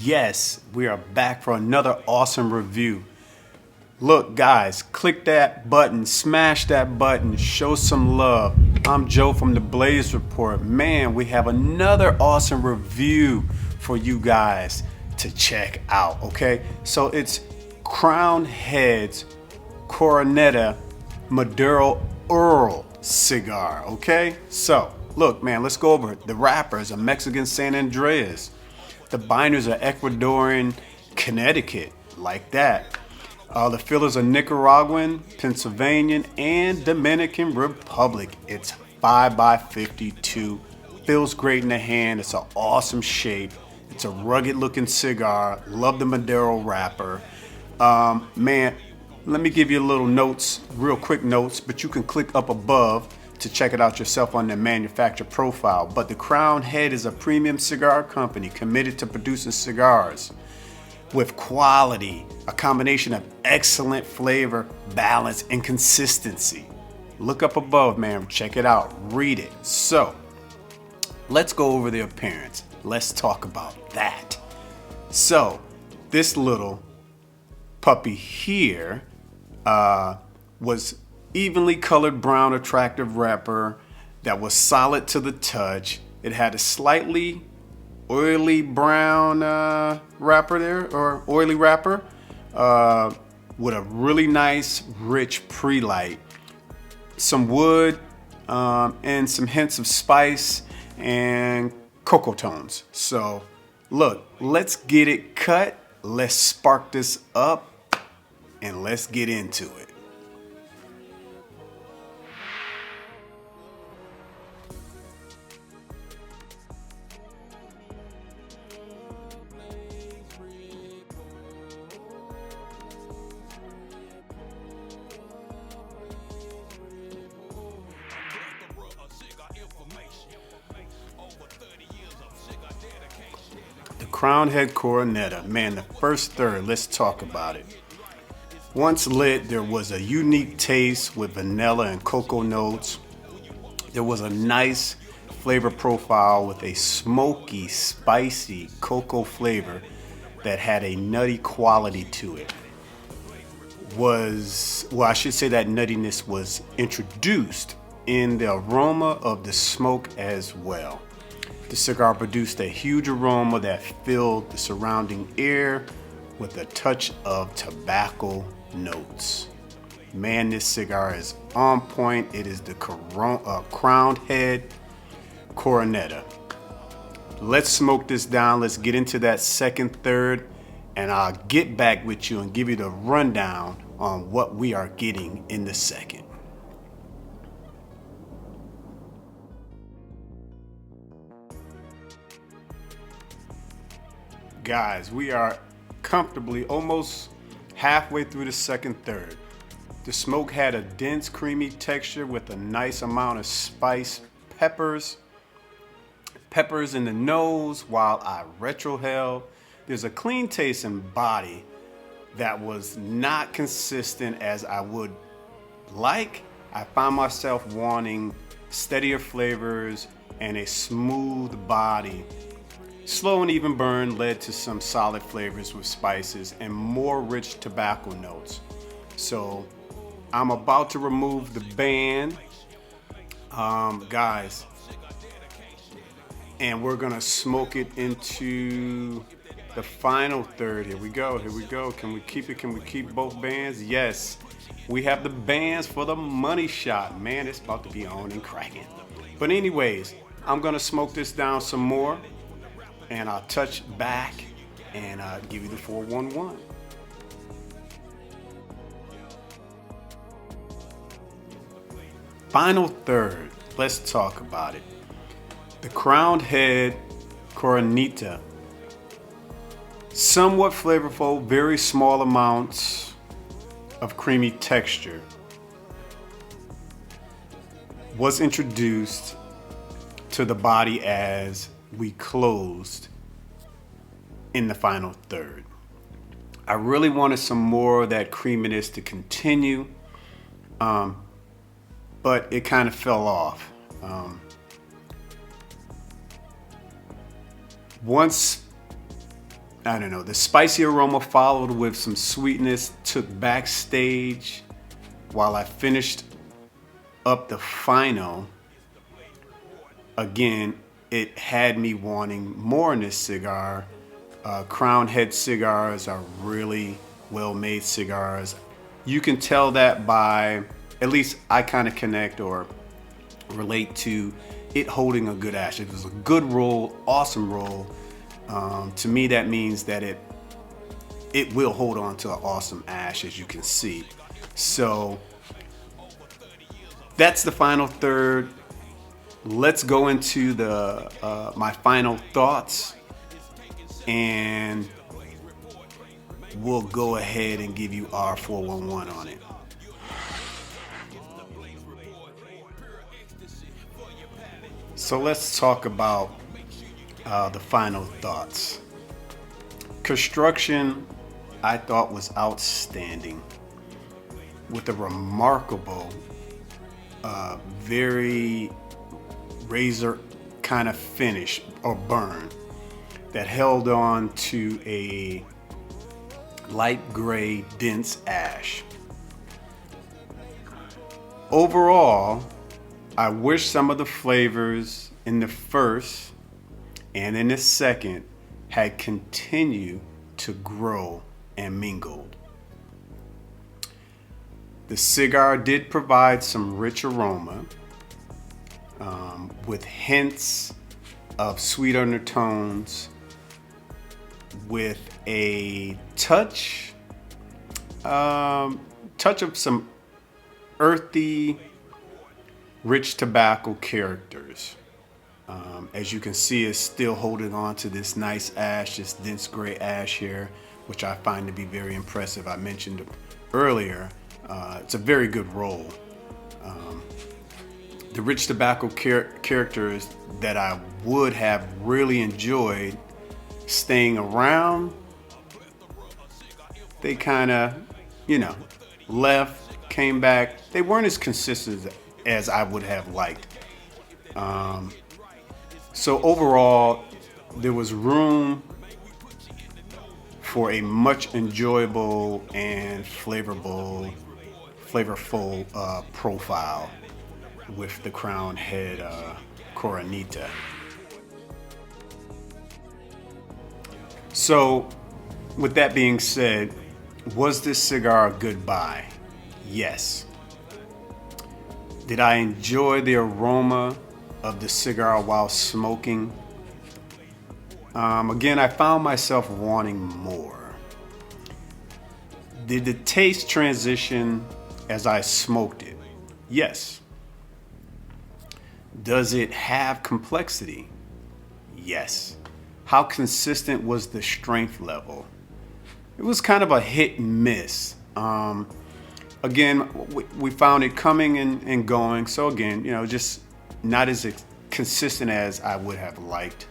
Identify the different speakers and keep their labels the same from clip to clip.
Speaker 1: Yes, we are back for another awesome review. Look, guys, click that button, smash that button, show some love. I'm Joe from the Blaze Report. Man, we have another awesome review for you guys to check out, okay? So it's Crowned Heads Coroneta Maduro Earl cigar, okay? So, look, man, let's go over it. The wrapper is a Mexican San Andreas. The binders are Ecuadorian Connecticut, like that. The fillers are Nicaraguan, Pennsylvanian, and Dominican Republic. It's 5x52. Feels great in the hand. It's an awesome shape. It's a rugged looking cigar. Love the Maduro wrapper. Man, let me give you a little notes, real quick notes, but you can click up above to check it out yourself on their manufacturer profile. But the Crowned Head is a premium cigar company committed to producing cigars with quality, a combination of excellent flavor, balance, and consistency. Look up above, man. Check it out. Read it. So, let's go over the appearance. Let's talk about that. So, this little puppy here was evenly colored brown attractive wrapper that was solid to the touch. It had a slightly oily brown wrapper there, or oily wrapper with a really nice rich pre-light, some wood and some hints of spice and cocoa tones. So look, let's get it cut, let's spark this up, and let's get into it. The Crowned Head Coroneta, man, the first third, let's talk about it. Once lit, there was a unique taste with vanilla and cocoa notes. There was a nice flavor profile with a smoky, spicy cocoa flavor that had a nutty quality to it. I should say that nuttiness was introduced in the aroma of the smoke as well. The cigar produced a huge aroma that filled the surrounding air with a touch of tobacco notes. Man, this cigar is on point. It is the Crowned Head Coroneta. Let's smoke this down. Let's get into that second third, and I'll get back with you and give you the rundown on what we are getting in the second. Guys, we are comfortably almost halfway through the second third. The smoke had a dense, creamy texture with a nice amount of spice, peppers in the nose while I retrohaled. There's a clean taste and body that was not consistent as I would like. I found myself wanting steadier flavors and a smooth body. Slow and even burn led to some solid flavors with spices and more rich tobacco notes. So I'm about to remove the band, guys, and we're gonna smoke it into the final third. Here we go. Can we keep it? Can we keep both bands? Yes, we have the bands for the money shot. Man, it's about to be on and cracking. But anyways, I'm gonna smoke this down some more, and I'll touch back and give you the 411. Final third, let's talk about it. The Crowned Head Coroneta. Somewhat flavorful, very small amounts of creamy texture. Was introduced to the body as we closed in the final third. I really wanted some more of that creaminess to continue, but it kind of fell off. Once I don't know, the spicy aroma followed with some sweetness, took backstage while I finished up the final. Again, it had me wanting more in this cigar. Crown head cigars are really well-made cigars. You can tell that by, at least I kind of connect or relate to it holding a good ash. It was a good roll, awesome roll. To me, that means that it will hold on to an awesome ash, as you can see. So that's the final third. Let's go into the my final thoughts, and we'll go ahead and give you our 411 on it. So let's talk about the final thoughts. Construction, I thought, was outstanding, with a remarkable, very razor kind of finish or burn that held on to a light gray dense ash. Overall, I wish some of the flavors in the first and in the second had continued to grow and mingled. The cigar did provide some rich aroma, with hints of sweet undertones, with a touch of some earthy, rich tobacco characters. As you can see, it's still holding on to this nice ash, this dense gray ash here, which I find to be very impressive. I mentioned earlier, it's a very good roll. The rich tobacco characters that I would have really enjoyed staying around, they kind of, left, came back. They weren't as consistent as I would have liked. So overall, there was room for a much enjoyable and flavorful profile with the crown head Coroneta. So with that being said, was this cigar a good buy? Yes. Did I enjoy the aroma of the cigar while smoking? Again, I found myself wanting more. Did the taste transition as I smoked it? Yes. Does it have complexity? Yes. How consistent was the strength level? It was kind of a hit and miss. Again, we found it coming and going. So again, just not as consistent as I would have liked.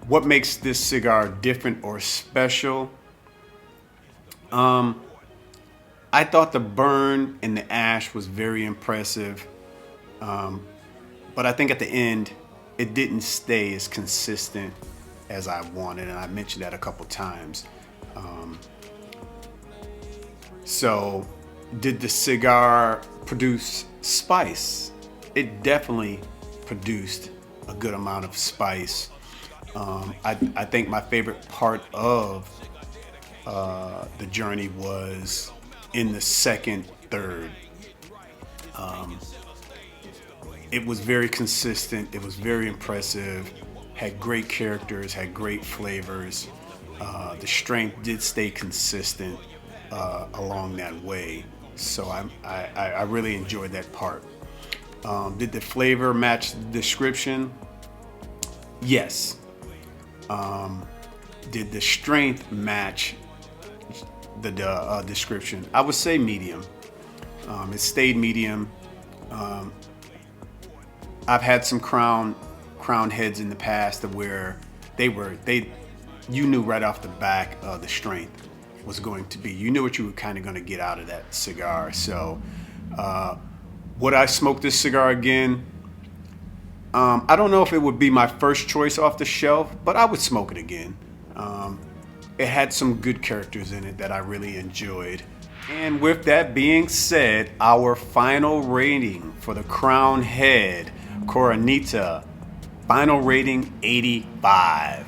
Speaker 1: What makes this cigar different or special? I thought the burn and the ash was very impressive. But I think at the end, it didn't stay as consistent as I wanted, and I mentioned that a couple times. So did the cigar produce spice? It definitely produced a good amount of spice. I think my favorite part of the journey was in the second third. It was very consistent. It was very impressive. Had great characters, had great flavors. The strength did stay consistent along that way. So I really enjoyed that part. Did the flavor match the description? Yes. Did the strength match the description? I would say medium. It stayed medium. I've had some crown heads in the past where you knew right off the back the strength was going to be. You knew what you were kind of going to get out of that cigar. So would I smoke this cigar again? I don't know if it would be my first choice off the shelf, but I would smoke it again. It had some good characters in it that I really enjoyed. And with that being said, our final rating for the Crown Head Coroneta, final rating 85.